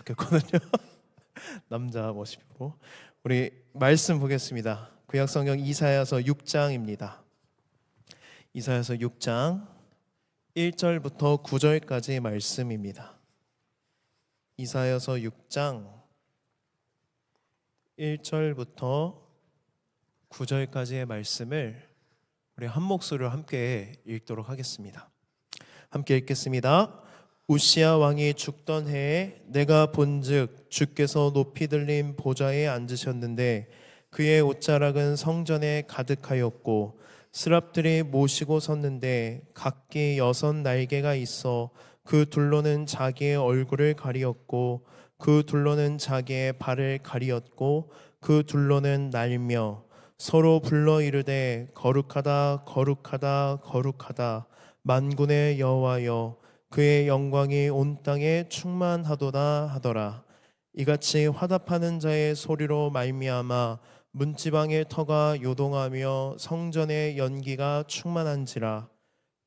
좋겠거든요. 남자 모습으로. 우리 말씀 보겠습니다. 구약성경 이사야서 6장입니다. 이사야서 6장 1절부터 9절까지 말씀입니다. 이사야서 6장 1절부터 9절까지의 말씀을 우리 한 목소리로 함께 읽도록 하겠습니다. 함께 읽겠습니다. 우시야 왕이 죽던 해에 내가 본즉 주께서 높이 들린 보좌에 앉으셨는데 그의 옷자락은 성전에 가득하였고 스랍들이 모시고 섰는데 각기 6 날개가 있어 그 둘로는 자기의 얼굴을 가리었고 그 둘로는 자기의 발을 가리었고 그 둘로는 날며 서로 불러 이르되 거룩하다 거룩하다 거룩하다 만군의 여호와여 그의 영광이 온 땅에 충만하도다 하더라. 이같이 화답하는 자의 소리로 말미암아 문지방의 터가 요동하며 성전의 연기가 충만한지라.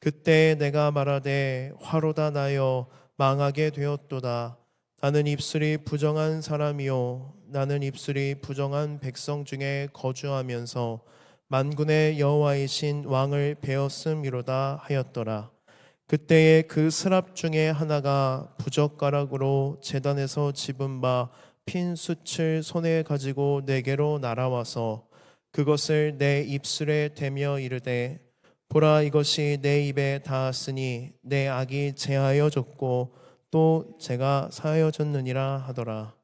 그때 내가 말하되 화로다 나여 망하게 되었도다. 나는 입술이 부정한 사람이요 나는 입술이 부정한 백성 중에 거주하면서 만군의 여호와이신 왕을 배웠음이로다 하였더라. 그때에 그 스랍 중에 하나가 부젓가락으로 제단에서 집은 바 핀 숯을 손에 가지고 내게로 날아와서 그것을 내 입술에 대며 이르되 보라 이것이 내 입에 닿았으니 내 악이 제하여졌고 또 제가 사하여졌느니라 하더라.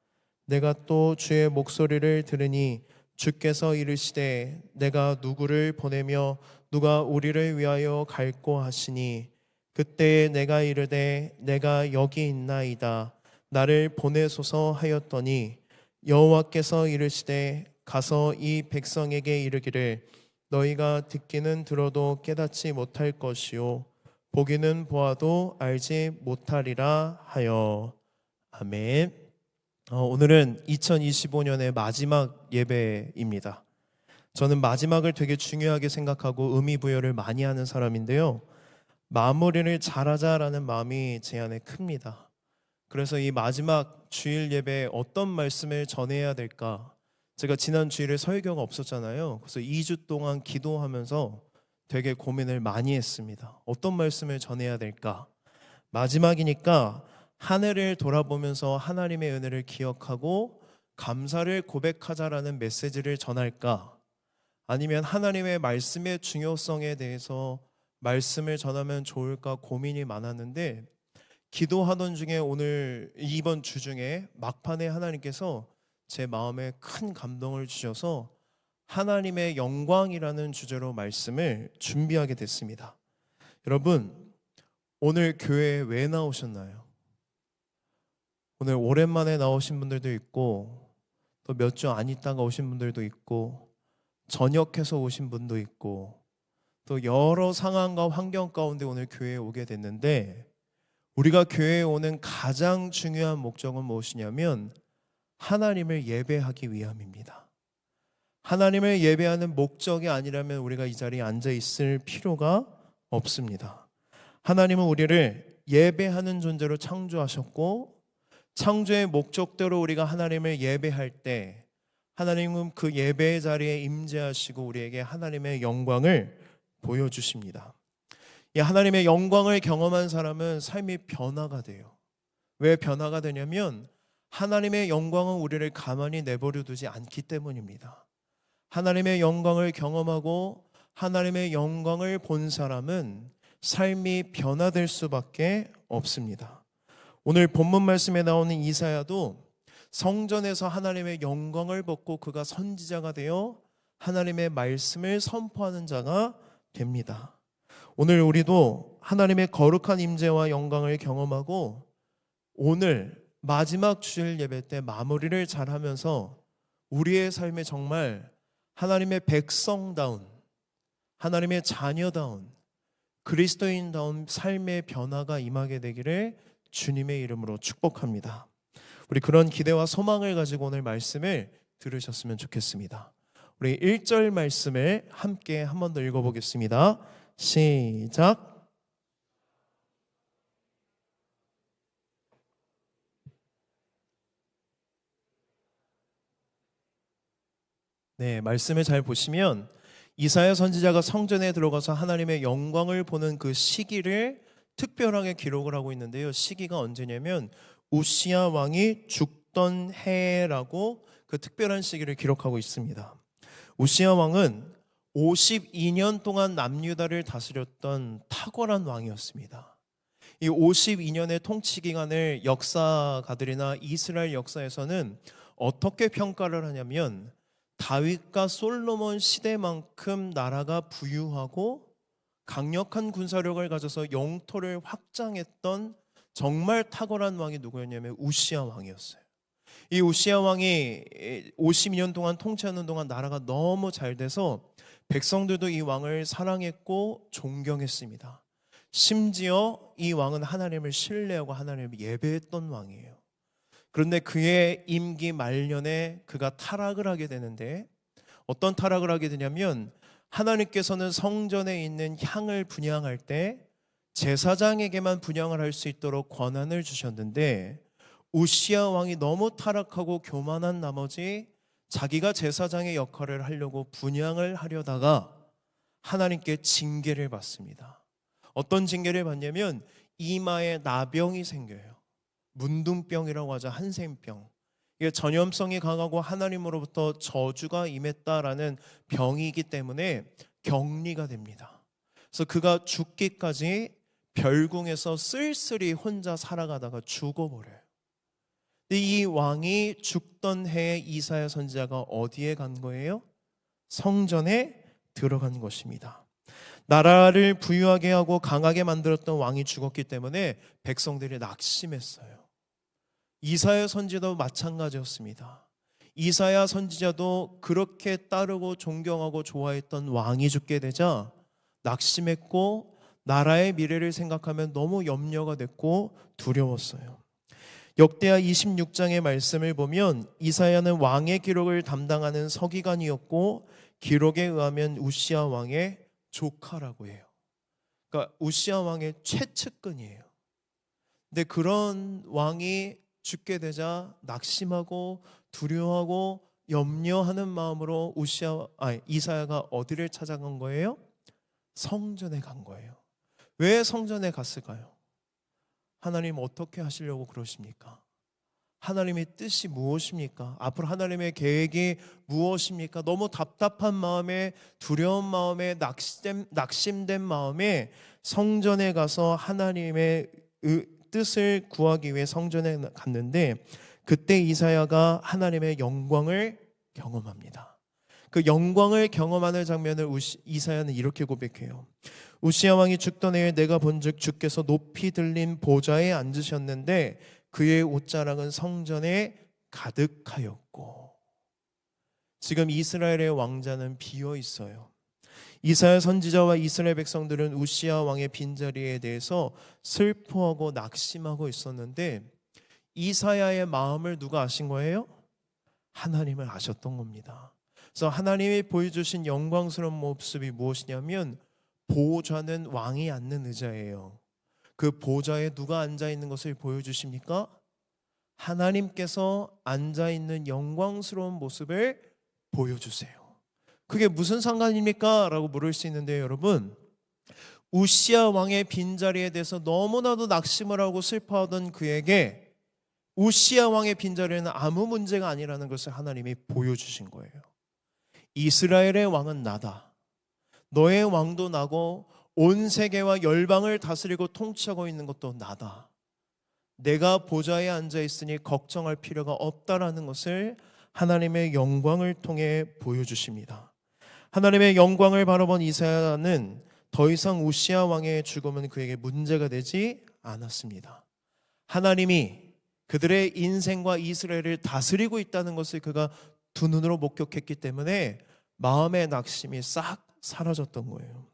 내가 또 주의 목소리를 들으니 주께서 이르시되 내가 누구를 보내며 누가 우리를 위하여 갈꼬 하시니 그때에 내가 이르되 내가 여기 있나이다. 나를 보내소서 하였더니 여호와께서 이르시되 가서 이 백성에게 이르기를 너희가 듣기는 들어도 깨닫지 못할 것이요 보기는 보아도 알지 못하리라 하여. 아멘. 오늘은 2025년의 마지막 예배입니다. 저는 마지막을 되게 중요하게 생각하고 의미 부여를 많이 하는 사람인데요. 마무리를 잘하자라는 마음이 제 안에 큽니다. 그래서 이 마지막 주일 예배에 어떤 말씀을 전해야 될까? 제가 지난 주일에 설교가 없었잖아요. 그래서 2주 동안 기도하면서 되게 고민을 많이 했습니다. 어떤 말씀을 전해야 될까? 마지막이니까 한 해를 돌아보면서 하나님의 은혜를 기억하고 감사를 고백하자라는 메시지를 전할까? 아니면 하나님의 말씀의 중요성에 대해서 말씀을 전하면 좋을까 고민이 많았는데 기도하던 중에 오늘 이번 주 중에 막판에 하나님께서 제 마음에 큰 감동을 주셔서 하나님의 영광이라는 주제로 말씀을 준비하게 됐습니다. 여러분, 오늘 교회에 왜 나오셨나요? 오늘 오랜만에 나오신 분들도 있고 또 몇 주 안 있다가 오신 분들도 있고 전역해서 오신 분도 있고 또 여러 상황과 환경 가운데 오늘 교회에 오게 됐는데 우리가 교회에 오는 가장 중요한 목적은 무엇이냐면 하나님을 예배하기 위함입니다. 하나님을 예배하는 목적이 아니라면 우리가 이 자리에 앉아 있을 필요가 없습니다. 하나님은 우리를 예배하는 존재로 창조하셨고 창조의 목적대로 우리가 하나님을 예배할 때 하나님은 그 예배의 자리에 임재하시고 우리에게 하나님의 영광을 보여주십니다. 이 하나님의 영광을 경험한 사람은 삶이 변화가 돼요. 왜 변화가 되냐면 하나님의 영광은 우리를 가만히 내버려 두지 않기 때문입니다. 하나님의 영광을 경험하고 하나님의 영광을 본 사람은 삶이 변화될 수밖에 없습니다. 오늘 본문 말씀에 나오는 이사야도 성전에서 하나님의 영광을 벗고 그가 선지자가 되어 하나님의 말씀을 선포하는 자가 됩니다. 오늘 우리도 하나님의 거룩한 임재와 영광을 경험하고 오늘 마지막 주일 예배 때 마무리를 잘하면서 우리의 삶에 정말 하나님의 백성다운, 하나님의 자녀다운, 그리스도인다운 삶의 변화가 임하게 되기를 주님의 이름으로 축복합니다. 우리 그런 기대와 소망을 가지고 오늘 말씀을 들으셨으면 좋겠습니다. 우리 1절 말씀을 함께 한 번 더 읽어보겠습니다. 시작. 네, 말씀을 잘 보시면 이사야 선지자가 성전에 들어가서 하나님의 영광을 보는 그 시기를 특별하게 기록을 하고 있는데요. 시기가 언제냐면 우시야 왕이 죽던 해라고 그 특별한 시기를 기록하고 있습니다. 우시야 왕은 52년 동안 남유다를 다스렸던 탁월한 왕이었습니다. 이 52년의 통치 기간을 역사가들이나 이스라엘 역사에서는 어떻게 평가를 하냐면 다윗과 솔로몬 시대만큼 나라가 부유하고 강력한 군사력을 가져서 영토를 확장했던 정말 탁월한 왕이 누구였냐면 우시야 왕이었어요. 이 우시야 왕이 52년 동안 통치하는 동안 나라가 너무 잘 돼서 백성들도 이 왕을 사랑했고 존경했습니다. 심지어 이 왕은 하나님을 신뢰하고 하나님을 예배했던 왕이에요. 그런데 그의 임기 말년에 그가 타락을 하게 되는데, 어떤 타락을 하게 되냐면 하나님께서는 성전에 있는 향을 분향할 때 제사장에게만 분향을 할 수 있도록 권한을 주셨는데, 우시야 왕이 너무 타락하고 교만한 나머지 자기가 제사장의 역할을 하려고 분향을 하려다가 하나님께 징계를 받습니다. 어떤 징계를 받냐면 이마에 나병이 생겨요. 문둥병이라고 하죠. 한센병. 이게 전염성이 강하고 하나님으로부터 저주가 임했다라는 병이기 때문에 격리가 됩니다. 그래서 그가 죽기까지 별궁에서 쓸쓸히 혼자 살아가다가 죽어버려요. 이 왕이 죽던 해에 이사야 선지자가 어디에 간 거예요? 성전에 들어간 것입니다. 나라를 부유하게 하고 강하게 만들었던 왕이 죽었기 때문에 백성들이 낙심했어요. 이사야 선지자도 마찬가지였습니다. 이사야 선지자도 그렇게 따르고 존경하고 좋아했던 왕이 죽게 되자 낙심했고 나라의 미래를 생각하면 너무 염려가 됐고 두려웠어요. 역대하 26장의 말씀을 보면 이사야는 왕의 기록을 담당하는 서기관이었고 기록에 의하면 우시야 왕의 조카라고 해요. 그러니까 우시야 왕의 최측근이에요. 근데 그런 왕이 죽게 되자 낙심하고 두려워하고 염려하는 마음으로 이사야가 어디를 찾아간 거예요? 성전에 간 거예요. 왜 성전에 갔을까요? 하나님 어떻게 하시려고 그러십니까? 하나님의 뜻이 무엇입니까? 앞으로 하나님의 계획이 무엇입니까? 너무 답답한 마음에, 두려운 마음에, 낙심된 마음에 성전에 가서 하나님의 뜻을 구하기 위해 성전에 갔는데, 그때 이사야가 하나님의 영광을 경험합니다. 그 영광을 경험하는 장면을 이사야는 이렇게 고백해요. 우시야 왕이 죽던 해에 내가 본즉 주께서 높이 들린 보좌에 앉으셨는데 그의 옷자락은 성전에 가득하였고. 지금 이스라엘의 왕자는 비어 있어요. 이사야 선지자와 이스라엘 백성들은 우시야 왕의 빈자리에 대해서 슬퍼하고 낙심하고 있었는데 이사야의 마음을 누가 아신 거예요? 하나님을 아셨던 겁니다. 그래서 하나님이 보여주신 영광스러운 모습이 무엇이냐면 보좌는 왕이 앉는 의자예요. 그 보좌에 누가 앉아있는 것을 보여주십니까? 하나님께서 앉아있는 영광스러운 모습을 보여주세요. 그게 무슨 상관입니까? 라고 물을 수 있는데요, 여러분, 우시야 왕의 빈자리에 대해서 너무나도 낙심을 하고 슬퍼하던 그에게 우시야 왕의 빈자리에는 아무 문제가 아니라는 것을 하나님이 보여주신 거예요. 이스라엘의 왕은 나다. 너의 왕도 나고 온 세계와 열방을 다스리고 통치하고 있는 것도 나다. 내가 보좌에 앉아 있으니 걱정할 필요가 없다라는 것을 하나님의 영광을 통해 보여주십니다. 하나님의 영광을 바라본 이사야는 더 이상 우시야 왕의 죽음은 그에게 문제가 되지 않았습니다. 하나님이 그들의 인생과 이스라엘을 다스리고 있다는 것을 그가 두 눈으로 목격했기 때문에 마음의 낙심이 싹 사라졌던 거예요.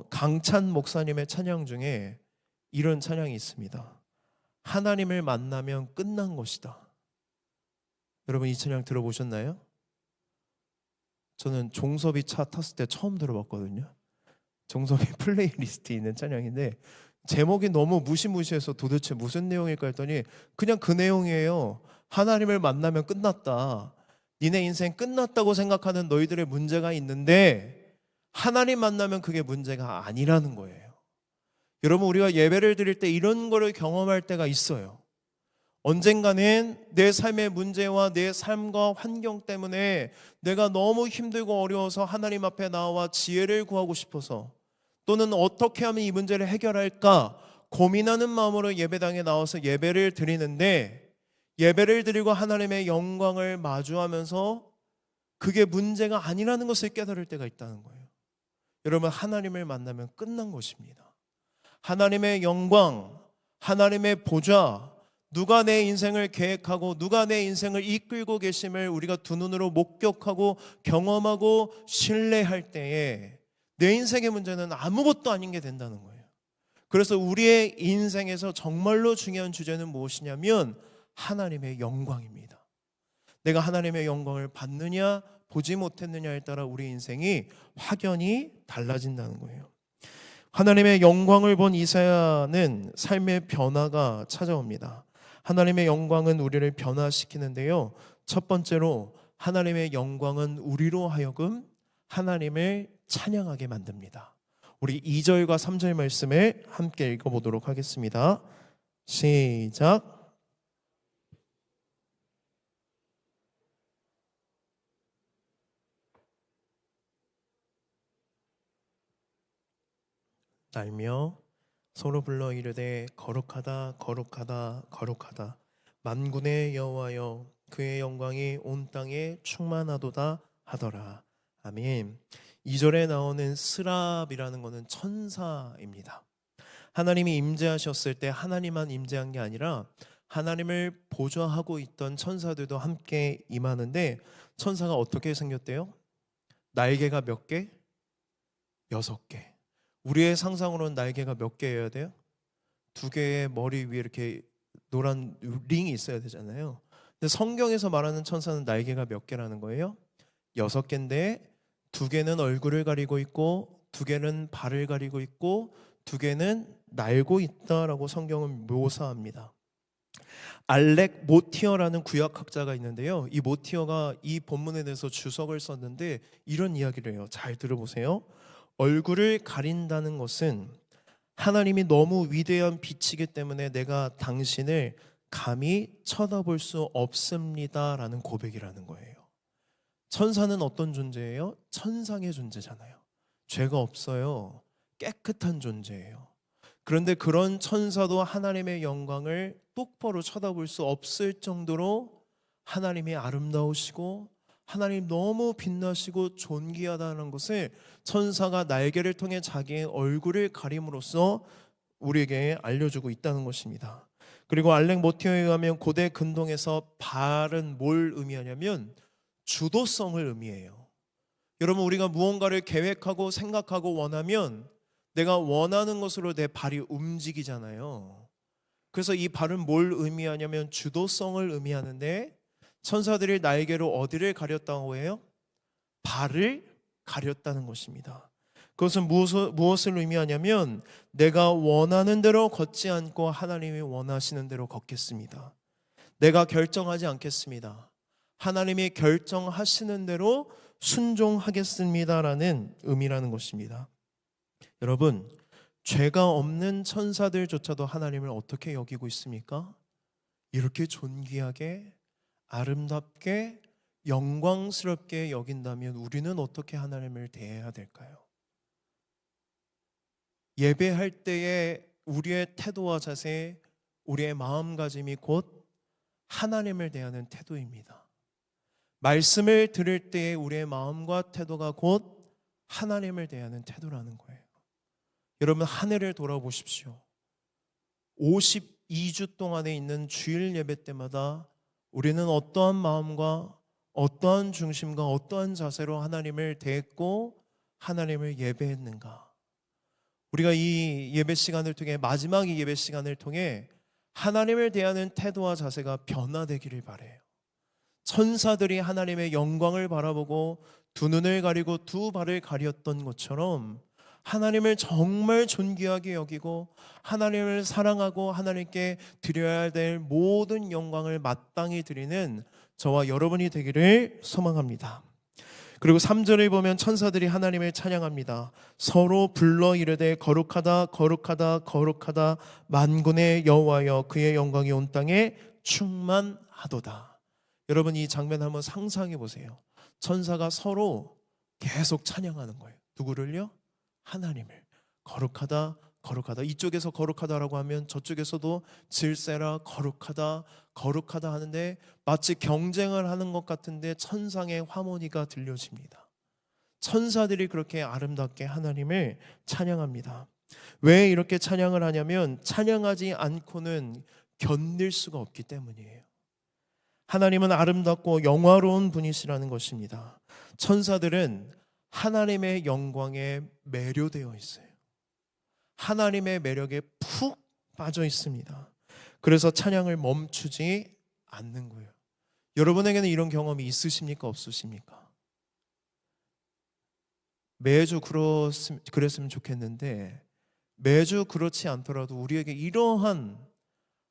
강찬 목사님의 찬양 중에 이런 찬양이 있습니다. 하나님을 만나면 끝난 것이다. 여러분 이 찬양 들어보셨나요? 저는 종섭이 차 탔을 때 처음 들어봤거든요. 종섭이 플레이리스트에 있는 찬양인데 제목이 너무 무시무시해서 도대체 무슨 내용일까 했더니 그냥 그 내용이에요. 하나님을 만나면 끝났다. 니네 인생 끝났다고 생각하는 너희들의 문제가 있는데 하나님 만나면 그게 문제가 아니라는 거예요. 여러분, 우리가 예배를 드릴 때 이런 거를 경험할 때가 있어요. 언젠가는 내 삶의 문제와 내 삶과 환경 때문에 내가 너무 힘들고 어려워서 하나님 앞에 나와 지혜를 구하고 싶어서, 또는 어떻게 하면 이 문제를 해결할까 고민하는 마음으로 예배당에 나와서 예배를 드리는데, 예배를 드리고 하나님의 영광을 마주하면서 그게 문제가 아니라는 것을 깨달을 때가 있다는 거예요. 여러분, 하나님을 만나면 끝난 것입니다. 하나님의 영광, 하나님의 보좌, 누가 내 인생을 계획하고 누가 내 인생을 이끌고 계심을 우리가 두 눈으로 목격하고 경험하고 신뢰할 때에 내 인생의 문제는 아무것도 아닌 게 된다는 거예요. 그래서 우리의 인생에서 정말로 중요한 주제는 무엇이냐면 하나님의 영광입니다. 내가 하나님의 영광을 받느냐 보지 못했느냐에 따라 우리 인생이 확연히 달라진다는 거예요. 하나님의 영광을 본 이사야는 삶의 변화가 찾아옵니다. 하나님의 영광은 우리를 변화시키는데요, 첫 번째로 하나님의 영광은 우리로 하여금 하나님을 찬양하게 만듭니다. 우리 2절과 3절 말씀을 함께 읽어보도록 하겠습니다. 시작. 날며 서로 불러 이르되 거룩하다 거룩하다 거룩하다 만군의 여호와여, 그의 영광이 온 땅에 충만하도다 하더라. 아멘. 2절에 나오는 스랍이라는 것은 천사입니다. 하나님이 임재하셨을 때 하나님만 임재한 게 아니라 하나님을 보좌하고 있던 천사들도 함께 임하는데, 천사가 어떻게 생겼대요? 날개가 몇 개? 6개. 우리의 상상으로는 날개가 몇 개여야 돼요? 2개의 머리 위에 이렇게 노란 링이 있어야 되잖아요. 근데 성경에서 말하는 천사는 날개가 몇 개라는 거예요? 6개인데 2개는 얼굴을 가리고 있고 2개는 발을 가리고 있고 2개는 날고 있다라고 성경은 묘사합니다. 알렉 모티어라는 구약학자가 있는데요, 이 모티어가 이 본문에 대해서 주석을 썼는데 이런 이야기를 해요. 잘 들어보세요. 얼굴을 가린다는 것은 하나님이 너무 위대한 빛이기 때문에 내가 당신을 감히 쳐다볼 수 없습니다라는 고백이라는 거예요. 천사는 어떤 존재예요? 천상의 존재잖아요. 죄가 없어요. 깨끗한 존재예요. 그런데 그런 천사도 하나님의 영광을 똑바로 쳐다볼 수 없을 정도로 하나님이 아름다우시고 하나님 너무 빛나시고 존귀하다는 것을 천사가 날개를 통해 자기의 얼굴을 가림으로써 우리에게 알려주고 있다는 것입니다. 그리고 알렉 모티어에 의하면 고대 근동에서 발은 뭘 의미하냐면 주도성을 의미해요. 여러분, 우리가 무언가를 계획하고 생각하고 원하면 내가 원하는 것으로 내 발이 움직이잖아요. 그래서 이 발은 뭘 의미하냐면 주도성을 의미하는데, 천사들이 날개로 어디를 가렸다고 해요? 발을 가렸다는 것입니다. 그것은 무엇을 의미하냐면 내가 원하는 대로 걷지 않고 하나님이 원하시는 대로 걷겠습니다. 내가 결정하지 않겠습니다. 하나님이 결정하시는 대로 순종하겠습니다라는 의미라는 것입니다. 여러분, 죄가 없는 천사들조차도 하나님을 어떻게 여기고 있습니까? 이렇게 존귀하게, 아름답게, 영광스럽게 여긴다면 우리는 어떻게 하나님을 대해야 될까요? 예배할 때에 우리의 태도와 자세, 우리의 마음가짐이 곧 하나님을 대하는 태도입니다. 말씀을 들을 때에 우리의 마음과 태도가 곧 하나님을 대하는 태도라는 거예요. 여러분, 한 해를 돌아보십시오. 52주 동안에 있는 주일 예배 때마다 우리는 어떠한 마음과 어떠한 중심과 어떠한 자세로 하나님을 대했고 하나님을 예배했는가? 우리가 이 예배 시간을 통해, 마지막 이 예배 시간을 통해 하나님을 대하는 태도와 자세가 변화되기를 바라요. 천사들이 하나님의 영광을 바라보고 두 눈을 가리고 두 발을 가렸던 것처럼 하나님을 정말 존귀하게 여기고 하나님을 사랑하고 하나님께 드려야 될 모든 영광을 마땅히 드리는 저와 여러분이 되기를 소망합니다. 그리고 3절에 보면 천사들이 하나님을 찬양합니다. 서로 불러 이르되 거룩하다 거룩하다 거룩하다 만군의 여호와여 그의 영광이 온 땅에 충만하도다. 여러분 이 장면 한번 상상해 보세요. 천사가 서로 계속 찬양하는 거예요. 누구를요? 하나님을. 거룩하다 거룩하다. 이쪽에서 거룩하다라고 하면 저쪽에서도 질세라 거룩하다 거룩하다 하는데 마치 경쟁을 하는 것 같은데 천상의 화모니가 들려집니다. 천사들이 그렇게 아름답게 하나님을 찬양합니다. 왜 이렇게 찬양을 하냐면 찬양하지 않고는 견딜 수가 없기 때문이에요. 하나님은 아름답고 영화로운 분이시라는 것입니다. 천사들은 하나님의 영광에 매료되어 있어요. 하나님의 매력에 푹 빠져 있습니다. 그래서 찬양을 멈추지 않는 거예요. 여러분에게는 이런 경험이 있으십니까? 없으십니까? 매주 그랬으면 좋겠는데 매주 그렇지 않더라도 우리에게 이러한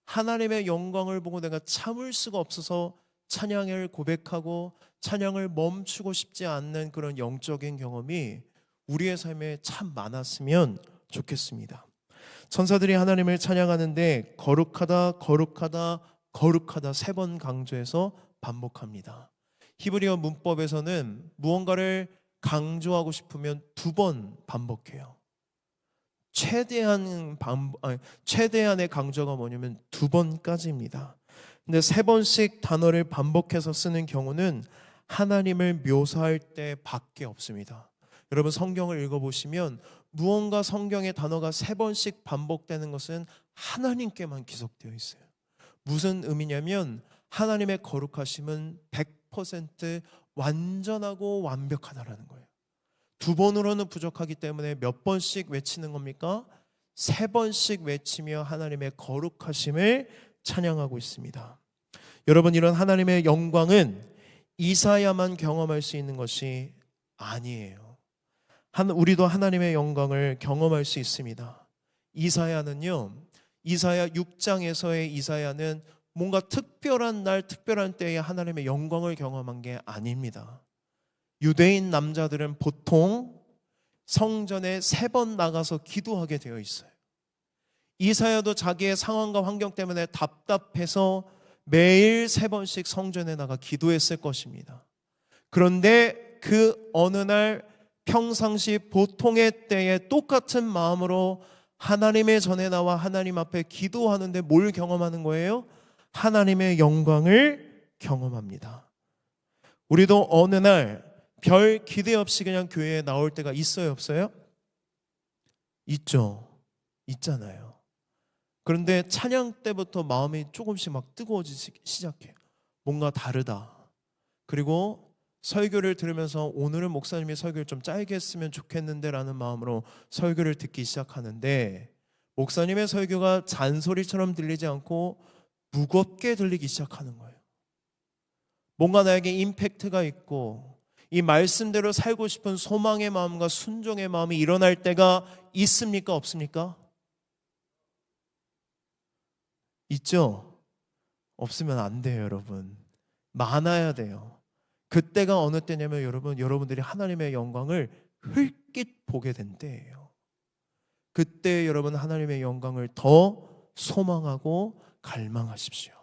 하나님의 영광을 보고 내가 참을 수가 없어서 찬양을 고백하고 찬양을 멈추고 싶지 않는 그런 영적인 경험이 우리의 삶에 참 많았으면 좋겠습니다. 천사들이 하나님을 찬양하는데 거룩하다 거룩하다 거룩하다 3번 강조해서 반복합니다. 히브리어 문법에서는 무언가를 강조하고 싶으면 2번 반복해요. 최대한의 강조가 뭐냐면 2번까지입니다. 근데 3번씩 단어를 반복해서 쓰는 경우는 하나님을 묘사할 때밖에 없습니다. 여러분 성경을 읽어보시면 무언가 성경의 단어가 3번씩 반복되는 것은 하나님께만 기록되어 있어요. 무슨 의미냐면 하나님의 거룩하심은 100% 완전하고 완벽하다라는 거예요. 2번으로는 부족하기 때문에 몇 번씩 외치는 겁니까? 3번씩 외치며 하나님의 거룩하심을 찬양하고 있습니다. 여러분 이런 하나님의 영광은 이사야만 경험할 수 있는 것이 아니에요. 우리도 하나님의 영광을 경험할 수 있습니다. 이사야는요, 이사야 6장에서의 이사야는 뭔가 특별한 날, 특별한 때에 하나님의 영광을 경험한 게 아닙니다. 유대인 남자들은 보통 성전에 3번 나가서 기도하게 되어 있어요. 이사야도 자기의 상황과 환경 때문에 답답해서 매일 3번씩 성전에 나가 기도했을 것입니다. 그런데 그 어느 날 평상시 보통의 때에 똑같은 마음으로 하나님의 전에 나와 하나님 앞에 기도하는데 뭘 경험하는 거예요? 하나님의 영광을 경험합니다. 우리도 어느 날 별 기대 없이 그냥 교회에 나올 때가 있어요, 없어요? 있죠. 있잖아요. 그런데 찬양 때부터 마음이 조금씩 막 뜨거워지기 시작해요. 뭔가 다르다. 그리고 설교를 들으면서 오늘은 목사님이 설교를 좀 짧게 했으면 좋겠는데 라는 마음으로 설교를 듣기 시작하는데 목사님의 설교가 잔소리처럼 들리지 않고 무겁게 들리기 시작하는 거예요. 뭔가 나에게 임팩트가 있고 이 말씀대로 살고 싶은 소망의 마음과 순종의 마음이 일어날 때가 있습니까? 없습니까? 있죠? 없으면 안 돼요, 여러분. 많아야 돼요. 그때가 어느 때냐면 여러분들이 하나님의 영광을 흘낏 보게 된 때예요. 그때 여러분 하나님의 영광을 더 소망하고 갈망하십시오.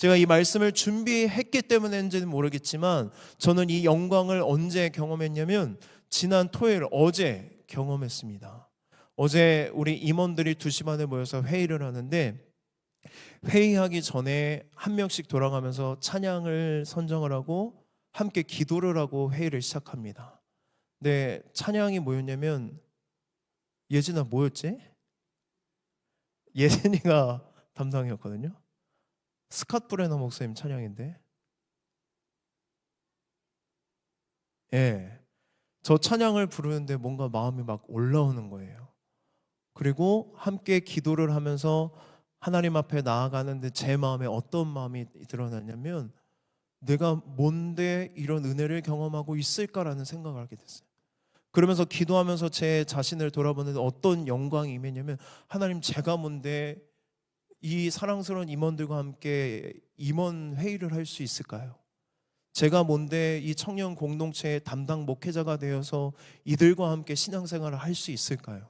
제가 이 말씀을 준비했기 때문인지는 모르겠지만 저는 이 영광을 언제 경험했냐면 지난 토요일 어제 경험했습니다. 어제 우리 임원들이 2시 반에 모여서 회의를 하는데 회의하기 전에 한 명씩 돌아가면서 찬양을 선정을 하고 함께 기도를 하고 회의를 시작합니다. 근데 찬양이 뭐였냐면 예진아 뭐였지? 예진이가 담당이었거든요. 스캇 브레너 목사님 찬양인데 저 찬양을 부르는데 뭔가 마음이 막 올라오는 거예요. 그리고 함께 기도를 하면서 하나님 앞에 나아가는데 제 마음에 어떤 마음이 드러났냐면 내가 뭔데 이런 은혜를 경험하고 있을까라는 생각을 하게 됐어요. 그러면서 기도하면서 제 자신을 돌아보는데 어떤 영광이 임했냐면, 하나님, 제가 뭔데 이 사랑스러운 임원들과 함께 임원 회의를 할 수 있을까요? 제가 뭔데 이 청년 공동체의 담당 목회자가 되어서 이들과 함께 신앙생활을 할 수 있을까요?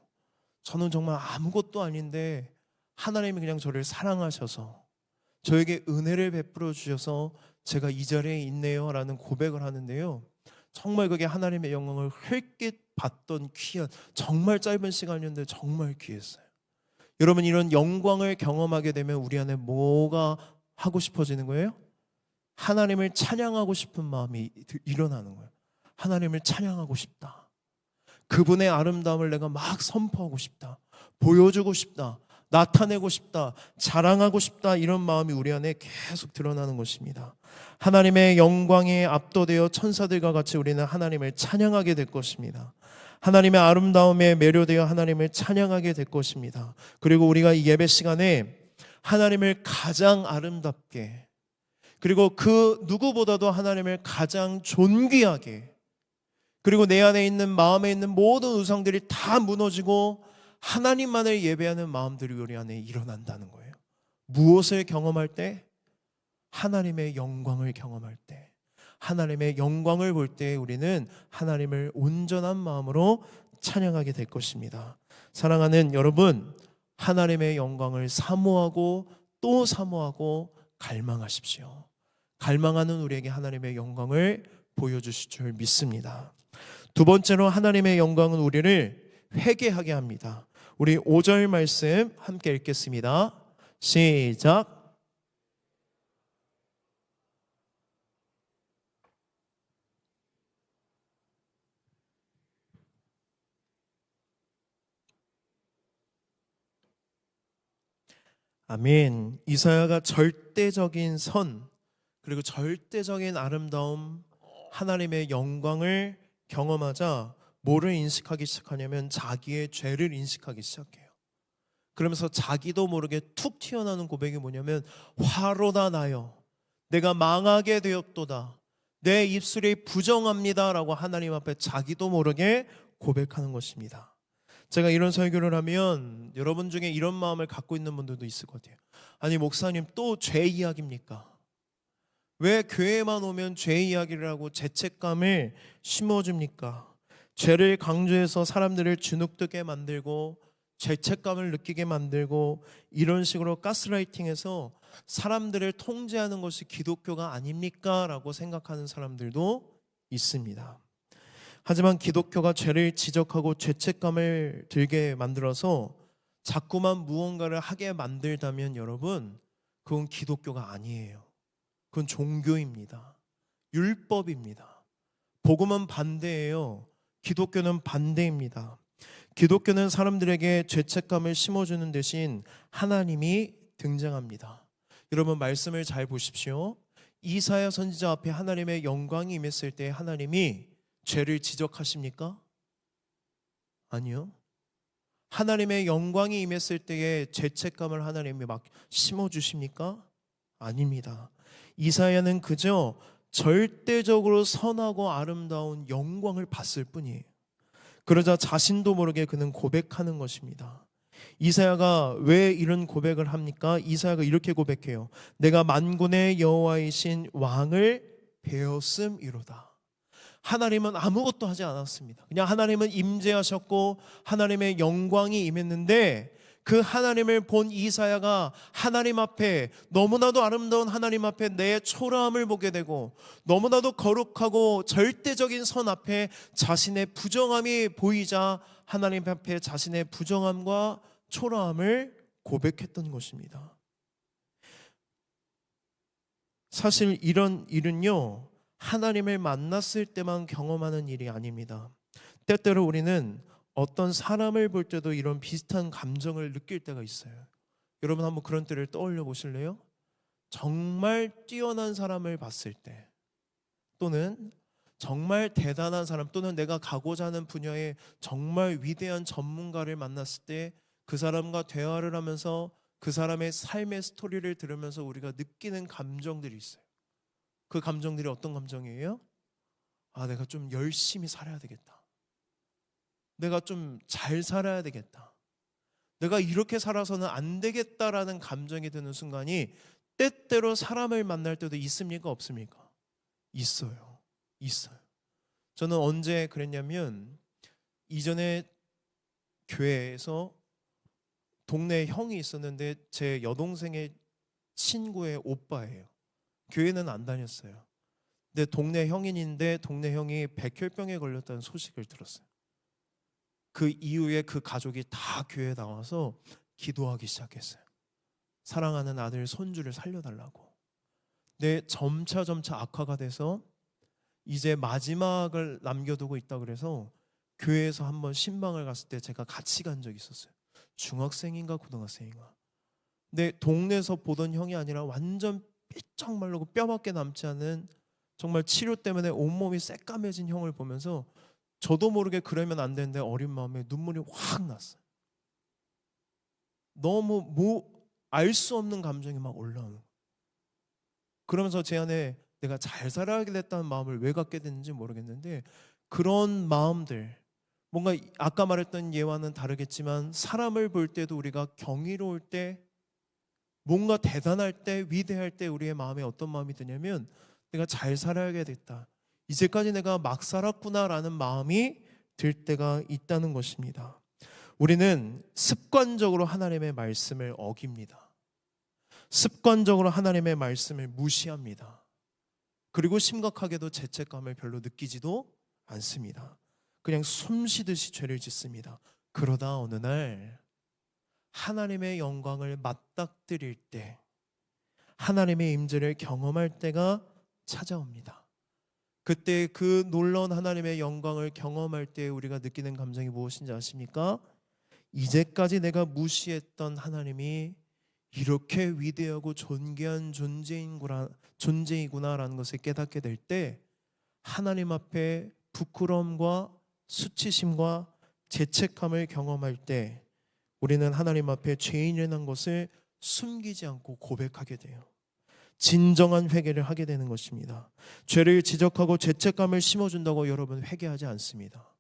저는 정말 아무것도 아닌데 하나님이 그냥 저를 사랑하셔서 저에게 은혜를 베풀어 주셔서 제가 이 자리에 있네요 라는 고백을 하는데요, 정말 그게 하나님의 영광을 흘낏 봤던 귀한, 정말 짧은 시간이었는데 정말 귀했어요. 여러분, 이런 영광을 경험하게 되면 우리 안에 뭐가 하고 싶어지는 거예요? 하나님을 찬양하고 싶은 마음이 일어나는 거예요. 하나님을 찬양하고 싶다. 그분의 아름다움을 내가 막 선포하고 싶다. 보여주고 싶다. 나타내고 싶다. 자랑하고 싶다. 이런 마음이 우리 안에 계속 드러나는 것입니다. 하나님의 영광에 압도되어 천사들과 같이 우리는 하나님을 찬양하게 될 것입니다. 하나님의 아름다움에 매료되어 하나님을 찬양하게 될 것입니다. 그리고 우리가 이 예배 시간에 하나님을 가장 아름답게, 그리고 그 누구보다도 하나님을 가장 존귀하게, 그리고 내 안에 있는, 마음에 있는 모든 우상들이 다 무너지고 하나님만을 예배하는 마음들이 우리 안에 일어난다는 거예요. 무엇을 경험할 때? 하나님의 영광을 경험할 때, 하나님의 영광을 볼 때 우리는 하나님을 온전한 마음으로 찬양하게 될 것입니다. 사랑하는 여러분, 하나님의 영광을 사모하고 또 사모하고 갈망하십시오. 갈망하는 우리에게 하나님의 영광을 보여주실 줄 믿습니다. 두 번째로, 하나님의 영광은 우리를 회개하게 합니다. 우리 5절 말씀 함께 읽겠습니다. 시작. 아멘. 이사야가 절대적인 선, 그리고 절대적인 아름다움, 하나님의 영광을 경험하자 뭐를 인식하기 시작하냐면 자기의 죄를 인식하기 시작해요. 그러면서 자기도 모르게 툭 튀어나오는 고백이 뭐냐면, 화로다 나여 내가 망하게 되었도다, 내 입술이 부정합니다 라고 하나님 앞에 자기도 모르게 고백하는 것입니다. 제가 이런 설교를 하면 여러분 중에 이런 마음을 갖고 있는 분들도 있을 것 같아요. 아니, 목사님 또 죄 이야기입니까? 왜 교회만 오면 죄 이야기를 하고 죄책감을 심어줍니까? 죄를 강조해서 사람들을 주눅들게 만들고 죄책감을 느끼게 만들고 이런 식으로 가스라이팅해서 사람들을 통제하는 것이 기독교가 아닙니까? 라고 생각하는 사람들도 있습니다. 하지만 기독교가 죄를 지적하고 죄책감을 들게 만들어서 자꾸만 무언가를 하게 만들다면 여러분, 그건 기독교가 아니에요. 그건 종교입니다. 율법입니다. 복음은 반대예요. 기독교는 반대입니다. 기독교는 사람들에게 죄책감을 심어주는 대신 하나님이 등장합니다. 여러분, 말씀을 잘 보십시오. 이사야 선지자 앞에 하나님의 영광이 임했을 때 하나님이 죄를 지적하십니까? 아니요. 하나님의 영광이 임했을 때에 죄책감을 하나님이 막 심어주십니까? 아닙니다. 이사야는 그저 절대적으로 선하고 아름다운 영광을 봤을 뿐이에요. 그러자 자신도 모르게 그는 고백하는 것입니다. 이사야가 왜 이런 고백을 합니까? 이사야가 이렇게 고백해요. 내가 만군의 여호와이신 왕을 배었음이로다. 하나님은 아무것도 하지 않았습니다. 그냥 하나님은 임재하셨고 하나님의 영광이 임했는데, 그 하나님을 본 이사야가 하나님 앞에, 너무나도 아름다운 하나님 앞에 내 초라함을 보게 되고, 너무나도 거룩하고 절대적인 선 앞에 자신의 부정함이 보이자 하나님 앞에 자신의 부정함과 초라함을 고백했던 것입니다. 사실 이런 일은요, 하나님을 만났을 때만 경험하는 일이 아닙니다. 때때로 우리는 어떤 사람을 볼 때도 이런 비슷한 감정을 느낄 때가 있어요. 여러분, 한번 그런 때를 떠올려 보실래요? 정말 뛰어난 사람을 봤을 때, 또는 정말 대단한 사람, 또는 내가 가고자 하는 분야에 정말 위대한 전문가를 만났을 때 그 사람과 대화를 하면서 그 사람의 삶의 스토리를 들으면서 우리가 느끼는 감정들이 있어요. 그 감정들이 어떤 감정이에요? 아, 내가 좀 열심히 살아야 되겠다. 내가 좀 잘 살아야 되겠다, 내가 이렇게 살아서는 안 되겠다라는 감정이 드는 순간이 때때로 사람을 만날 때도 있습니까? 없습니까? 있어요. 있어요. 저는 언제 그랬냐면, 이전에 교회에서 동네에 형이 있었는데 제 여동생의 친구의 오빠예요. 교회는 안 다녔어요. 근데 동네 형인인데 동네 형이 백혈병에 걸렸다는 소식을 들었어요. 그 이후에 그 가족이 다 교회에 나와서 기도하기 시작했어요. 사랑하는 아들 손주를 살려달라고. 근데 점차 악화가 돼서 이제 마지막을 남겨두고 있다 그래서 교회에서 한번 신방을 갔을 때 제가 같이 간 적이 있었어요. 중학생인가 고등학생인가. 근데 동네에서 보던 형이 아니라 완전 삐쩍 말르고 뼈밖에 남지 않은, 정말 치료 때문에 온몸이 새까매진 형을 보면서 저도 모르게 그러면 안 되는데 어린 마음에 눈물이 확 났어요. 너무 알 수 없는 감정이 막 올라오는 거예요. 그러면서 제 안에 내가 잘 살아야게 됐다는 마음을 왜 갖게 됐는지 모르겠는데, 그런 마음들, 뭔가 아까 말했던 예와는 다르겠지만 사람을 볼 때도 우리가 경이로울 때, 뭔가 대단할 때, 위대할 때 우리의 마음에 어떤 마음이 드냐면, 내가 잘 살아야게 됐다, 이제까지 내가 막 살았구나라는 마음이 들 때가 있다는 것입니다. 우리는 습관적으로 하나님의 말씀을 어깁니다. 습관적으로 하나님의 말씀을 무시합니다. 그리고 심각하게도 죄책감을 별로 느끼지도 않습니다. 그냥 숨 쉬듯이 죄를 짓습니다. 그러다 어느 날 하나님의 영광을 맞닥뜨릴 때, 하나님의 임재를 경험할 때가 찾아옵니다. 그때 그 놀라운 하나님의 영광을 경험할 때 우리가 느끼는 감정이 무엇인지 아십니까? 이제까지 내가 무시했던 하나님이 이렇게 위대하고 존귀한 존재이구나라는 것을 깨닫게 될 때, 하나님 앞에 부끄러움과 수치심과 죄책감을 경험할 때 우리는 하나님 앞에 죄인이라는 것을 숨기지 않고 고백하게 돼요. 진정한 회개를 하게 되는 것입니다. 죄를 지적하고 죄책감을 심어준다고 여러분 회개하지 않습니다.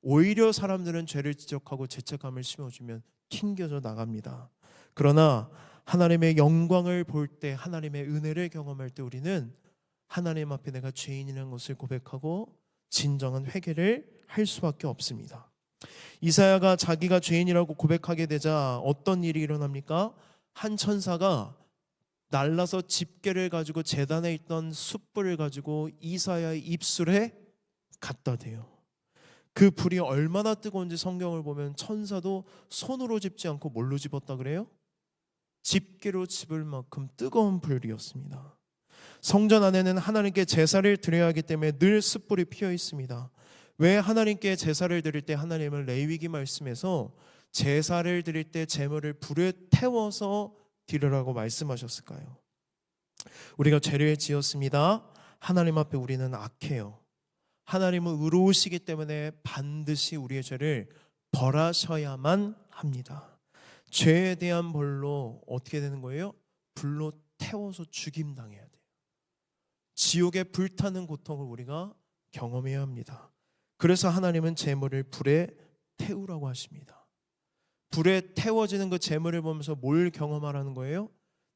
오히려 사람들은 죄를 지적하고 죄책감을 심어주면 튕겨져 나갑니다. 그러나 하나님의 영광을 볼 때, 하나님의 은혜를 경험할 때 우리는 하나님 앞에 내가 죄인이라는 것을 고백하고 진정한 회개를 할 수밖에 없습니다. 이사야가 자기가 죄인이라고 고백하게 되자 어떤 일이 일어납니까? 한 천사가 날라서 집게를 가지고 제단에 있던 숯불을 가지고 이사야의 입술에 갖다 대요. 그 불이 얼마나 뜨거운지 성경을 보면 천사도 손으로 집지 않고 뭘로 집었다 그래요? 집게로 집을 만큼 뜨거운 불이었습니다. 성전 안에는 하나님께 제사를 드려야 하기 때문에 늘 숯불이 피어 있습니다. 왜 하나님께 제사를 드릴 때 하나님은 레위기 말씀에서 제사를 드릴 때 제물을 불에 태워서 드리라고 말씀하셨을까요? 우리가 죄를 지었습니다. 하나님 앞에 우리는 악해요. 하나님은 의로우시기 때문에 반드시 우리의 죄를 벌하셔야만 합니다. 죄에 대한 벌로 어떻게 되는 거예요? 불로 태워서 죽임당해야 돼요. 지옥에 불타는 고통을 우리가 경험해야 합니다. 그래서 하나님은 제물을 불에 태우라고 하십니다. 불에 태워지는 그 제물을 보면서 뭘 경험하라는 거예요?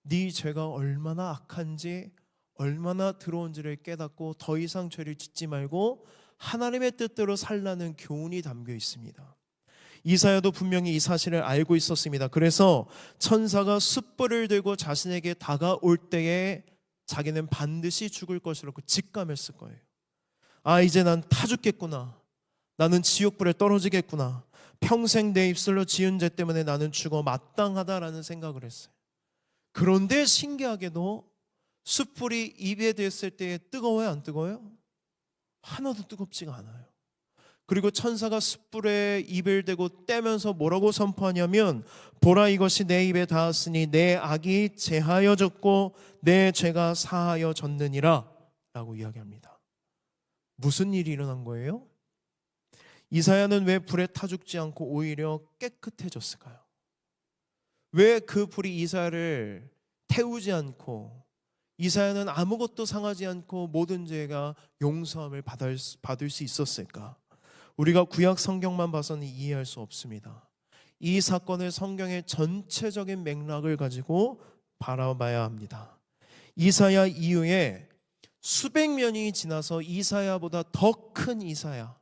네 죄가 얼마나 악한지, 얼마나 더러운지를 깨닫고 더 이상 죄를 짓지 말고 하나님의 뜻대로 살라는 교훈이 담겨 있습니다. 이사야도 분명히 이 사실을 알고 있었습니다. 그래서 천사가 숯불을 들고 자신에게 다가올 때에 자기는 반드시 죽을 것이라고 직감했을 거예요. 아, 이제 난 타 죽겠구나. 나는 지옥불에 떨어지겠구나. 평생 내 입술로 지은 죄 때문에 나는 죽어 마땅하다라는 생각을 했어요. 그런데 신기하게도 숯불이 입에 댔을 때 뜨거워요, 안 뜨거워요? 하나도 뜨겁지가 않아요. 그리고 천사가 숯불에 입을 대고 떼면서 뭐라고 선포하냐면, 보라, 이것이 내 입에 닿았으니 내 악이 제하여졌고 내 죄가 사하여졌느니라 라고 이야기합니다. 무슨 일이 일어난 거예요? 이사야는 왜 불에 타 죽지 않고 오히려 깨끗해졌을까요? 왜 그 불이 이사야를 태우지 않고 이사야는 아무것도 상하지 않고 모든 죄가 용서함을 받을 수 있었을까? 우리가 구약 성경만 봐서는 이해할 수 없습니다. 이 사건을 성경의 전체적인 맥락을 가지고 바라봐야 합니다. 이사야 이후에 수백 년이 지나서 이사야보다 더 큰 이사야,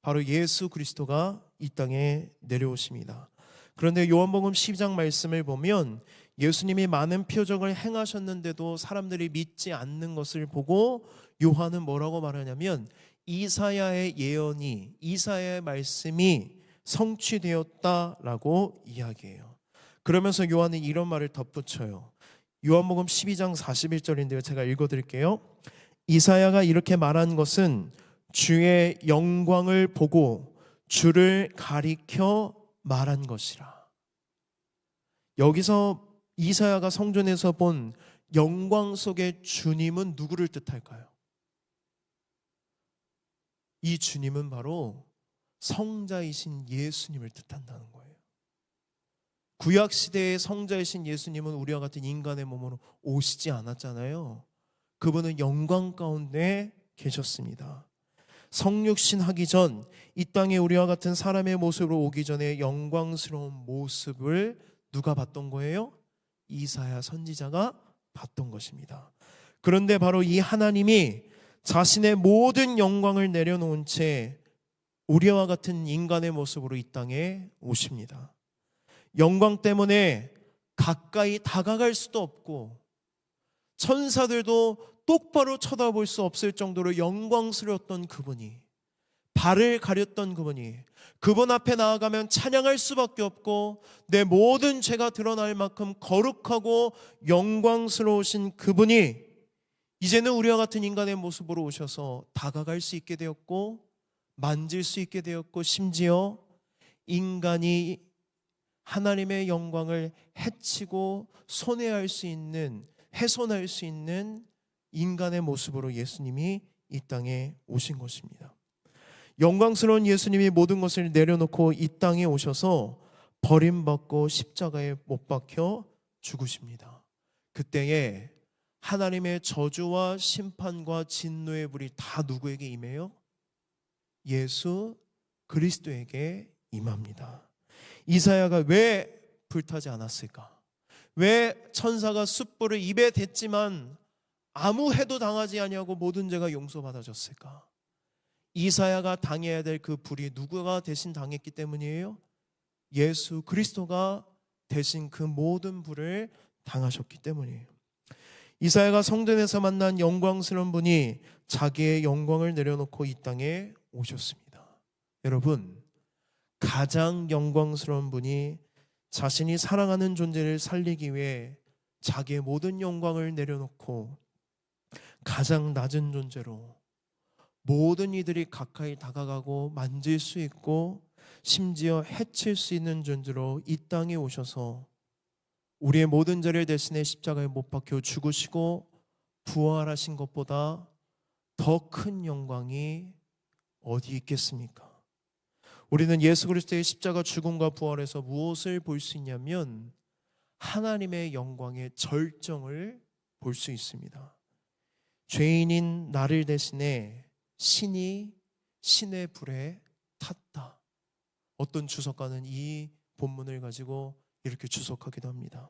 바로 예수 그리스도가 이 땅에 내려오십니다. 그런데 요한복음 12장 말씀을 보면 예수님이 많은 표적을 행하셨는데도 사람들이 믿지 않는 것을 보고 요한은 뭐라고 말하냐면 이사야의 예언이, 이사야의 말씀이 성취되었다라고 이야기해요. 그러면서 요한은 이런 말을 덧붙여요. 요한복음 12장 41절인데요. 제가 읽어드릴게요. 이사야가 이렇게 말한 것은 주의 영광을 보고 주를 가리켜 말한 것이라. 여기서 이사야가 성전에서 본 영광 속의 주님은 누구를 뜻할까요? 이 주님은 바로 성자이신 예수님을 뜻한다는 거예요. 구약시대의 성자이신 예수님은 우리와 같은 인간의 몸으로 오시지 않았잖아요. 그분은 영광 가운데 계셨습니다. 성육신 하기 전 이 땅에 우리와 같은 사람의 모습으로 오기 전에 영광스러운 모습을 누가 봤던 거예요? 이사야 선지자가 봤던 것입니다. 그런데 바로 이 하나님이 자신의 모든 영광을 내려놓은 채 우리와 같은 인간의 모습으로 이 땅에 오십니다. 영광 때문에 가까이 다가갈 수도 없고 천사들도 똑바로 쳐다볼 수 없을 정도로 영광스러웠던 그분이, 발을 가렸던 그분이, 그분 앞에 나아가면 찬양할 수밖에 없고 내 모든 죄가 드러날 만큼 거룩하고 영광스러우신 그분이 이제는 우리와 같은 인간의 모습으로 오셔서 다가갈 수 있게 되었고 만질 수 있게 되었고 심지어 인간이 하나님의 영광을 해치고 손해할 수 있는, 훼손할 수 있는 인간의 모습으로 예수님이 이 땅에 오신 것입니다. 영광스러운 예수님이 모든 것을 내려놓고 이 땅에 오셔서 버림받고 십자가에 못 박혀 죽으십니다. 그때에 하나님의 저주와 심판과 진노의 불이 다 누구에게 임해요? 예수 그리스도에게 임합니다. 이사야가 왜 불타지 않았을까? 왜 천사가 숯불을 입에 댔지만 아무 해도 당하지 아니하고 모든 죄가 용서받아졌을까? 이사야가 당해야 될 그 불이 누구가 대신 당했기 때문이에요? 예수 그리스도가 대신 그 모든 불을 당하셨기 때문이에요. 이사야가 성전에서 만난 영광스러운 분이 자기의 영광을 내려놓고 이 땅에 오셨습니다. 여러분, 가장 영광스러운 분이 자신이 사랑하는 존재를 살리기 위해 자기의 모든 영광을 내려놓고 가장 낮은 존재로 모든 이들이 가까이 다가가고 만질 수 있고 심지어 해칠 수 있는 존재로 이 땅에 오셔서 우리의 모든 죄를 대신해 십자가에 못 박혀 죽으시고 부활하신 것보다 더 큰 영광이 어디 있겠습니까? 우리는 예수 그리스도의 십자가 죽음과 부활에서 무엇을 볼 수 있냐면 하나님의 영광의 절정을 볼 수 있습니다. 죄인인 나를 대신해 신이 신의 불에 탔다. 어떤 주석가는 이 본문을 가지고 이렇게 주석하기도 합니다.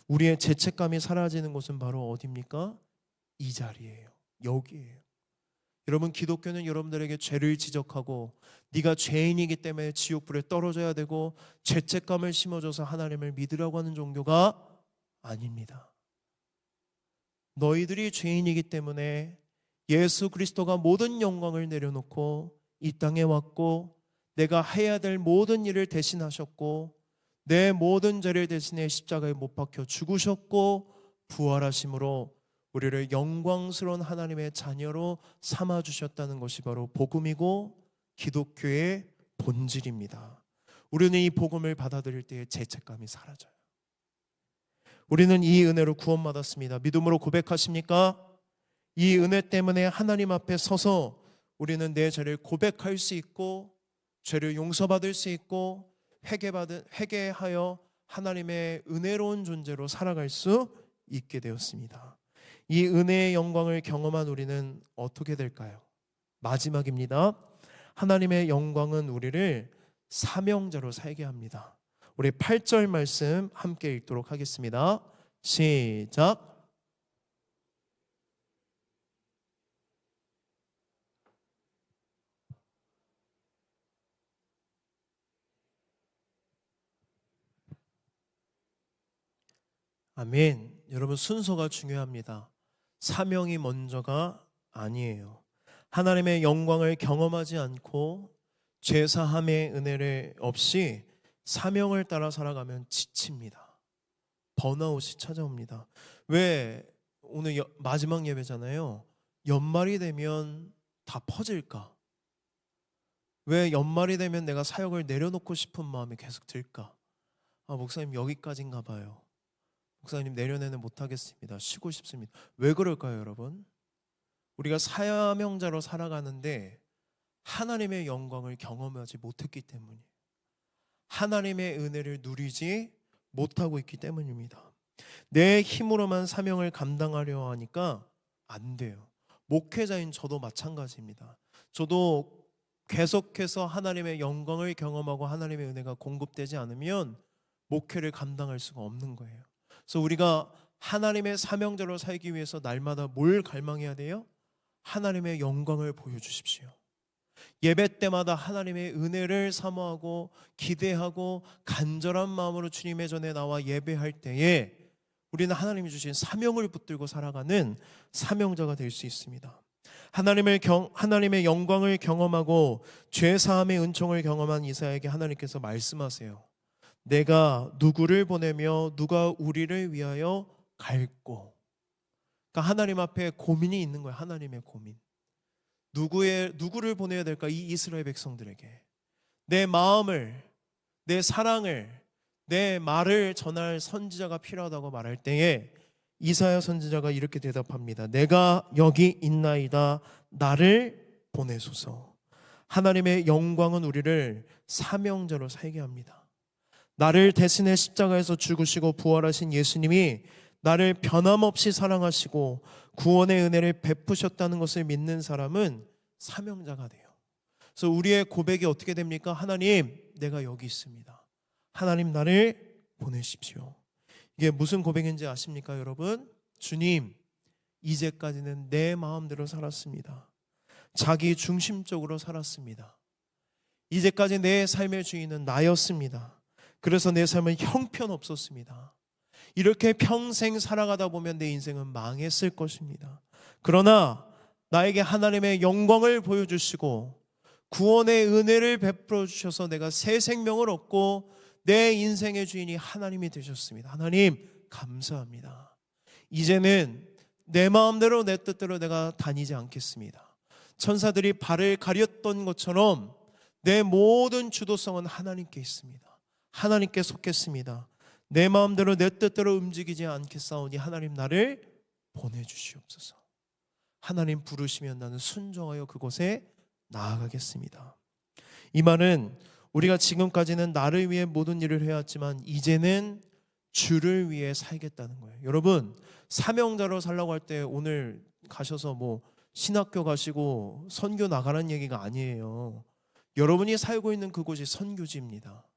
우리의 죄책감이 사라지는 곳은 바로 어디입니까? 이 자리예요. 여기예요. 여러분, 기독교는 여러분들에게 죄를 지적하고 네가 죄인이기 때문에 지옥불에 떨어져야 되고 죄책감을 심어줘서 하나님을 믿으라고 하는 종교가 아닙니다. 너희들이 죄인이기 때문에 예수 그리스도가 모든 영광을 내려놓고 이 땅에 왔고 내가 해야 될 모든 일을 대신하셨고 내 모든 죄를 대신해 십자가에 못 박혀 죽으셨고 부활하심으로 우리를 영광스러운 하나님의 자녀로 삼아주셨다는 것이 바로 복음이고 기독교의 본질입니다. 우리는 이 복음을 받아들일 때의 죄책감이 사라져요. 우리는 이 은혜로 구원받았습니다. 믿음으로 고백하십니까? 이 은혜 때문에 하나님 앞에 서서 우리는 내 죄를 고백할 수 있고 죄를 용서받을 수 있고 회개하여 하나님의 은혜로운 존재로 살아갈 수 있게 되었습니다. 이 은혜의 영광을 경험한 우리는 어떻게 될까요? 마지막입니다. 하나님의 영광은 우리를 사명자로 살게 합니다. 우리 8절 말씀 함께 읽도록 하겠습니다. 시작. 아멘. 여러분, 순서가 중요합니다. 사명이 먼저가 아니에요. 하나님의 영광을 경험하지 않고 죄사함의 은혜를 없이 사명을 따라 살아가면 지칩니다. 번아웃이 찾아옵니다. 왜 오늘 마지막 예배잖아요. 연말이 되면 다 퍼질까? 왜 연말이 되면 내가 사역을 내려놓고 싶은 마음이 계속 들까? 목사님 여기까지인가 봐요. 목사님 내년에는 못하겠습니다. 쉬고 싶습니다. 왜 그럴까요, 여러분? 우리가 사명자로 살아가는데 하나님의 영광을 경험하지 못했기 때문이에요. 하나님의 은혜를 누리지 못하고 있기 때문입니다. 내 힘으로만 사명을 감당하려 하니까 안 돼요. 목회자인 저도 마찬가지입니다. 저도 계속해서 하나님의 영광을 경험하고 하나님의 은혜가 공급되지 않으면 목회를 감당할 수가 없는 거예요. 그래서 우리가 하나님의 사명자로 살기 위해서 날마다 뭘 갈망해야 돼요? 하나님의 영광을 보여주십시오. 예배 때마다 하나님의 은혜를 사모하고 기대하고 간절한 마음으로 주님의 전에 나와 예배할 때에 우리는 하나님이 주신 사명을 붙들고 살아가는 사명자가 될 수 있습니다. 하나님의 영광을 경험하고 죄사함의 은총을 경험한 이사야에게 하나님께서 말씀하세요. 내가 누구를 보내며 누가 우리를 위하여 갈꼬. 그러니까 하나님 앞에 고민이 있는 거예요. 하나님의 고민. 누구를 보내야 될까? 이 이스라엘 백성들에게 내 마음을, 내 사랑을, 내 말을 전할 선지자가 필요하다고 말할 때에 이사야 선지자가 이렇게 대답합니다. 내가 여기 있나이다. 나를 보내소서. 하나님의 영광은 우리를 사명자로 살게 합니다. 나를 대신해 십자가에서 죽으시고 부활하신 예수님이 나를 변함없이 사랑하시고 구원의 은혜를 베푸셨다는 것을 믿는 사람은 사명자가 돼요. 그래서 우리의 고백이 어떻게 됩니까? 하나님, 내가 여기 있습니다. 하나님, 나를 보내십시오. 이게 무슨 고백인지 아십니까, 여러분? 주님, 이제까지는 내 마음대로 살았습니다. 자기 중심적으로 살았습니다. 이제까지 내 삶의 주인은 나였습니다. 그래서 내 삶은 형편없었습니다. 이렇게 평생 살아가다 보면 내 인생은 망했을 것입니다. 그러나 나에게 하나님의 영광을 보여주시고 구원의 은혜를 베풀어 주셔서 내가 새 생명을 얻고 내 인생의 주인이 하나님이 되셨습니다. 하나님 감사합니다. 이제는 내 마음대로 내 뜻대로 내가 다니지 않겠습니다. 천사들이 발을 가렸던 것처럼 내 모든 주도성은 하나님께 있습니다. 하나님께 속겠습니다. 내 마음대로 내 뜻대로 움직이지 않겠사오니 하나님 나를 보내주시옵소서. 하나님 부르시면 나는 순종하여 그곳에 나아가겠습니다. 이 말은 우리가 지금까지는 나를 위해 모든 일을 해왔지만 이제는 주를 위해 살겠다는 거예요. 여러분, 사명자로 살라고 할 때 오늘 가셔서 신학교 가시고 선교 나가라는 얘기가 아니에요. 여러분이 살고 있는 그곳이 선교지입니다.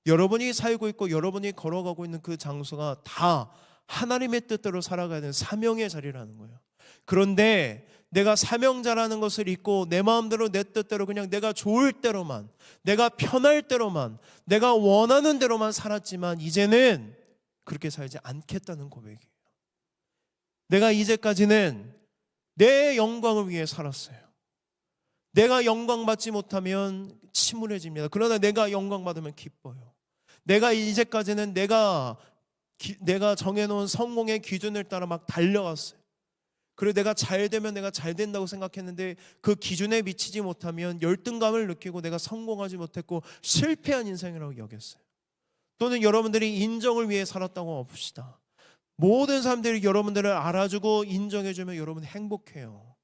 여러분이 살고 있고 여러분이 걸어가고 있는 그 장소가 다 하나님의 뜻대로 살아가야 되는 사명의 자리라는 거예요. 그런데 내가 사명자라는 것을 잊고 내 마음대로 내 뜻대로 그냥 내가 좋을 대로만, 내가 편할 대로만, 내가 원하는 대로만 살았지만 이제는 그렇게 살지 않겠다는 고백이에요. 내가 이제까지는 내 영광을 위해 살았어요. 내가 영광 받지 못하면 침울해집니다. 그러나 내가 영광 받으면 기뻐요. 내가 이제까지는 내가 정해놓은 성공의 기준을 따라 막 달려왔어요. 그리고 내가 잘 되면 내가 잘 된다고 생각했는데 그 기준에 미치지 못하면 열등감을 느끼고 내가 성공하지 못했고 실패한 인생이라고 여겼어요. 또는 여러분들이 인정을 위해 살았다고 봅시다. 모든 사람들이 여러분들을 알아주고 인정해주면 여러분은 행복해요.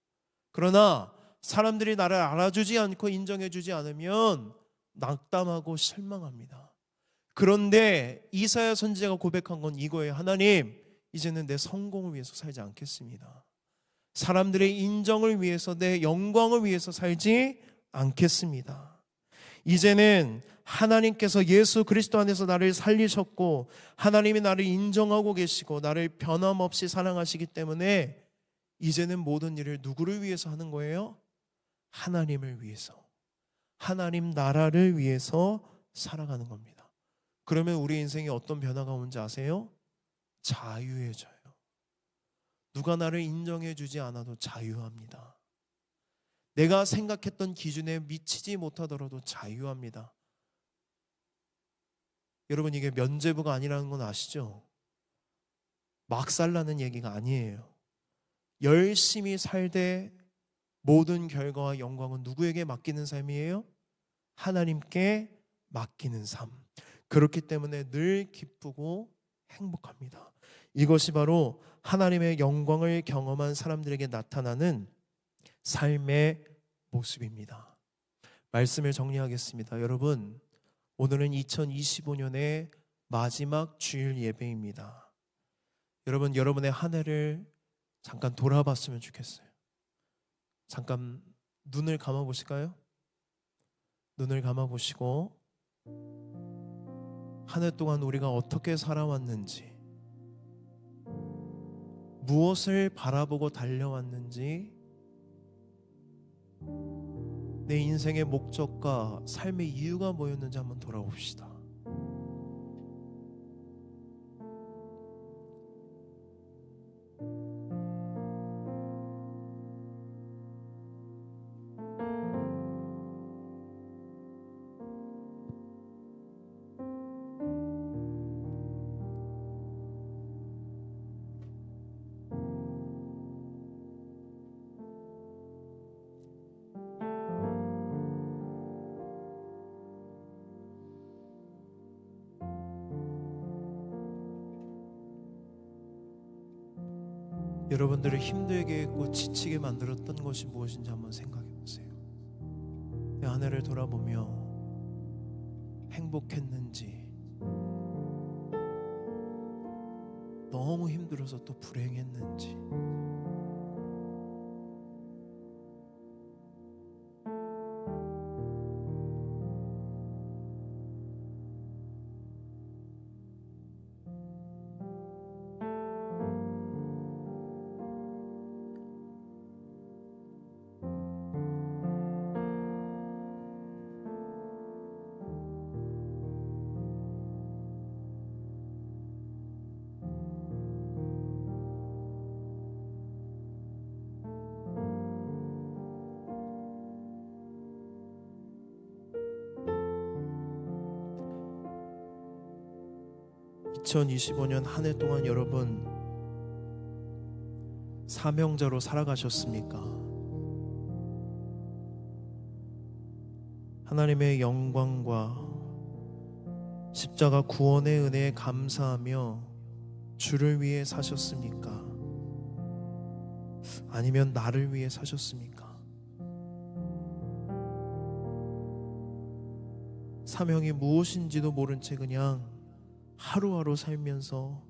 그러나 사람들이 나를 알아주지 않고 인정해주지 않으면 낙담하고 실망합니다. 그런데 이사야 선지자가 고백한 건 이거예요. 하나님, 이제는 내 성공을 위해서 살지 않겠습니다. 사람들의 인정을 위해서 내 영광을 위해서 살지 않겠습니다. 이제는 하나님께서 예수 그리스도 안에서 나를 살리셨고 하나님이 나를 인정하고 계시고 나를 변함없이 사랑하시기 때문에 이제는 모든 일을 누구를 위해서 하는 거예요? 하나님을 위해서, 하나님 나라를 위해서 살아가는 겁니다. 그러면 우리 인생에 어떤 변화가 오는지 아세요? 자유해져요. 누가 나를 인정해 주지 않아도 자유합니다. 내가 생각했던 기준에 미치지 못하더라도 자유합니다. 여러분, 이게 면죄부가 아니라는 건 아시죠? 막 살라는 얘기가 아니에요. 열심히 살되 모든 결과와 영광은 누구에게 맡기는 삶이에요? 하나님께 맡기는 삶. 그렇기 때문에 늘 기쁘고 행복합니다. 이것이 바로 하나님의 영광을 경험한 사람들에게 나타나는 삶의 모습입니다. 말씀을 정리하겠습니다. 여러분, 오늘은 2025년의 마지막 주일 예배입니다. 여러분, 여러분의 한 해를 잠깐 돌아봤으면 좋겠어요. 잠깐 눈을 감아 보실까요? 눈을 감아 보시고 한 해 동안 우리가 어떻게 살아왔는지, 무엇을 바라보고 달려왔는지, 내 인생의 목적과 삶의 이유가 뭐였는지 한번 돌아봅시다. 여러분들을 힘들게 했고 지치게 만들었던 것이 무엇인지 한번 생각해 보세요. 한 해를 돌아보며 행복했는지, 너무 힘들어서 또 불행했는지, (2025년) 한 해 동안 여러분 사명자로 살아가셨습니까? 하나님의 영광과 십자가 구원의 은혜에 감사하며 주를 위해 사셨습니까? 아니면 나를 위해 사셨습니까? 사명이 무엇인지도 모른 채 그냥 하루하루 살면서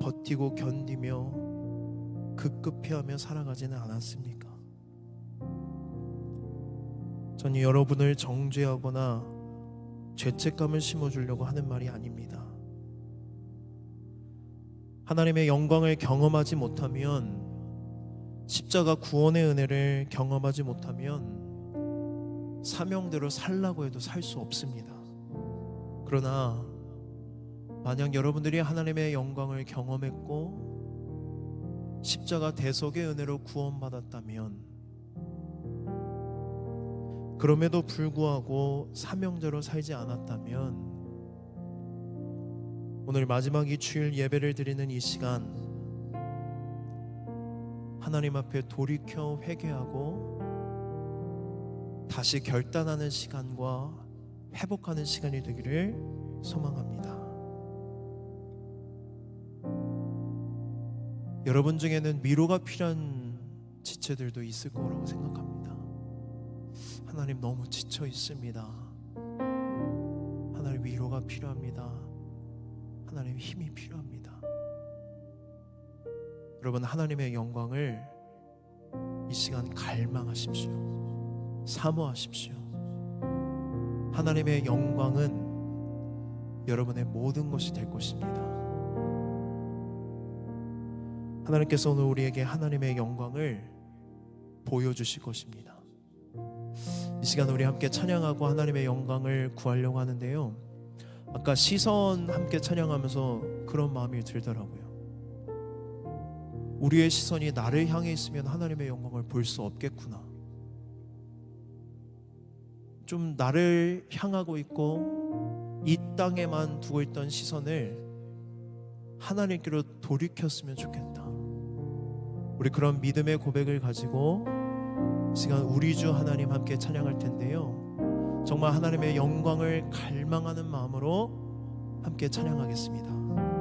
버티고 견디며 급급해하며 살아가지는 않았습니까? 저는 여러분을 정죄하거나 죄책감을 심어주려고 하는 말이 아닙니다. 하나님의 영광을 경험하지 못하면, 십자가 구원의 은혜를 경험하지 못하면 사명대로 살라고 해도 살 수 없습니다. 그러나 만약 여러분들이 하나님의 영광을 경험했고 십자가 대속의 은혜로 구원받았다면, 그럼에도 불구하고 사명자로 살지 않았다면, 오늘 마지막 이 주일 예배를 드리는 이 시간, 하나님 앞에 돌이켜 회개하고 다시 결단하는 시간과 회복하는 시간이 되기를 소망합니다. 여러분 중에는 위로가 필요한 지체들도 있을 거라고 생각합니다. 하나님, 너무 지쳐 있습니다. 하나님, 위로가 필요합니다. 하나님, 힘이 필요합니다. 여러분, 하나님의 영광을 이 시간 갈망하십시오. 사모하십시오. 하나님의 영광은 여러분의 모든 것이 될 것입니다. 하나님께서 오늘 우리에게 하나님의 영광을 보여주실 것입니다. 이 시간 우리 함께 찬양하고 하나님의 영광을 구하려고 하는데요, 아까 시선 함께 찬양하면서 그런 마음이 들더라고요. 우리의 시선이 나를 향해 있으면 하나님의 영광을 볼 수 없겠구나. 좀 나를 향하고 있고 이 땅에만 두고 있던 시선을 하나님께로 돌이켰으면 좋겠다. 우리 그런 믿음의 고백을 가지고 시간 우리 주 하나님 함께 찬양할 텐데요, 정말 하나님의 영광을 갈망하는 마음으로 함께 찬양하겠습니다.